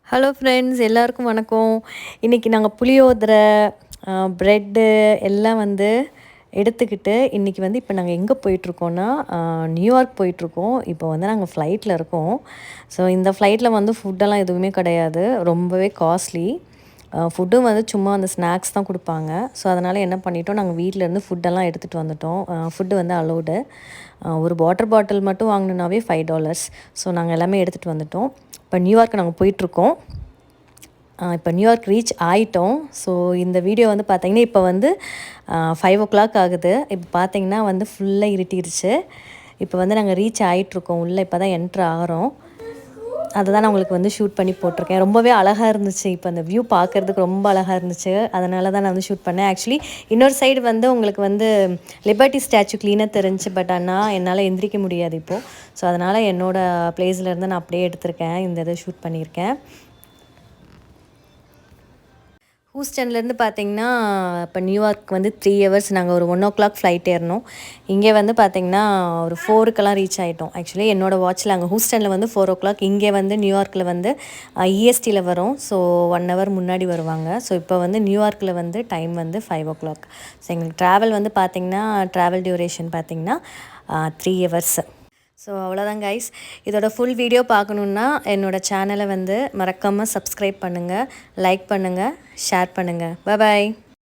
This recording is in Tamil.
ஹலோ ஃப்ரெண்ட்ஸ், எல்லாருக்கும் வணக்கம். இன்றைக்கி நாங்கள் புளியோதரை, ப்ரெட்டு எல்லாம் வந்து எடுத்துக்கிட்டு இன்றைக்கி வந்து இப்போ நாங்கள் எங்கே போயிட்டுருக்கோன்னா, நியூயார்க் போயிட்டுருக்கோம். இப்போ வந்து நாங்கள் ஃப்ளைட்டில் இருக்கோம். ஸோ இந்த ஃப்ளைட்டில் வந்து ஃபுட்டெல்லாம் எதுவுமே கிடையாது, ரொம்பவே காஸ்ட்லி. ஃபுட்டும் வந்து சும்மா அந்த ஸ்நாக்ஸ் தான் கொடுப்பாங்க. ஸோ அதனால் என்ன பண்ணிட்டோம், நாங்கள் வீட்டிலேருந்து ஃபுட்டெல்லாம் எடுத்துகிட்டு வந்துட்டோம். ஃபுட்டு வந்து அலோடு. ஒரு வாட்டர் பாட்டில் மட்டும் வாங்கணுன்னாவே $5. ஸோ நாங்கள் எல்லாமே எடுத்துகிட்டு வந்துட்டோம். இப்போ நியூயார்க் நாங்கள் போயிட்டுருக்கோம். இப்போ நியூயார்க் ரீச் ஆகிட்டோம். ஸோ இந்த வீடியோ வந்து பார்த்திங்கன்னா இப்போ வந்து 5 ஆகுது. இப்போ பார்த்திங்கன்னா வந்து ஃபுல்லாக இருட்டிருச்சு. இப்போ வந்து நாங்கள் ரீச் ஆகிட்ருக்கோம். உள்ளே இப்போ தான் என்ட்ரு ஆகிறோம். அதை தான் நான் உங்களுக்கு வந்து ஷூட் பண்ணி போட்டிருக்கேன். ரொம்பவே அழகாக இருந்துச்சு. இப்போ அந்த வியூ பார்க்குறதுக்கு ரொம்ப அழகாக இருந்துச்சு. அதனால தான் நான் வந்து ஷூட் பண்ணேன். ஆக்சுவலி இன்னொரு சைடு வந்து உங்களுக்கு வந்து லிபர்ட்டி ஸ்டாச்சு க்ளீனாக தெரிஞ்சு, பட் ஆனால் என்னால் எந்திரிக்க முடியாது இப்போது. ஸோ அதனால் என்னோடய ப்ளேஸ்லேருந்து நான் அப்படியே எடுத்திருக்கேன். இந்த இதை ஷூட் பண்ணியிருக்கேன். ஹூஸ்டன்லேருந்து பார்த்திங்கன்னா இப்போ நியூயார்க் வந்து 3 ஹவர்ஸ். நாங்கள் ஒரு 1 ஃப்ளைட் ஏறினோம். இங்கே வந்து பார்த்திங்கன்னா ஒரு 4 ரீச் ஆகிட்டோம். ஆக்சுவலி என்னோடய வாட்சில் அங்கே ஹூஸ்டனில் வந்து 4 இங்கே வந்து நியூயார்க்கில் வந்து இஎஸ்டியில் வரும். ஸோ 1 ஹவர் முன்னாடி வருவாங்க. ஸோ இப்போ வந்து நியூயார்க்கில் வந்து டைம் வந்து 5. ஸோ எங்களுக்கு ட்ராவல் வந்து பார்த்திங்கன்னா ட்ராவல் டியூரேஷன் பார்த்திங்கன்னா 3 ஹவர்ஸ். ஸோ அவ்வளோதான் கைஸ். இதோட ஃபுல் வீடியோ பார்க்கணுன்னா என்னோடய சேனலை வந்து மறக்காமல் சப்ஸ்கிரைப் பண்ணுங்கள், லைக் பண்ணுங்கள், ஷேர் பண்ணுங்கள். பாய்.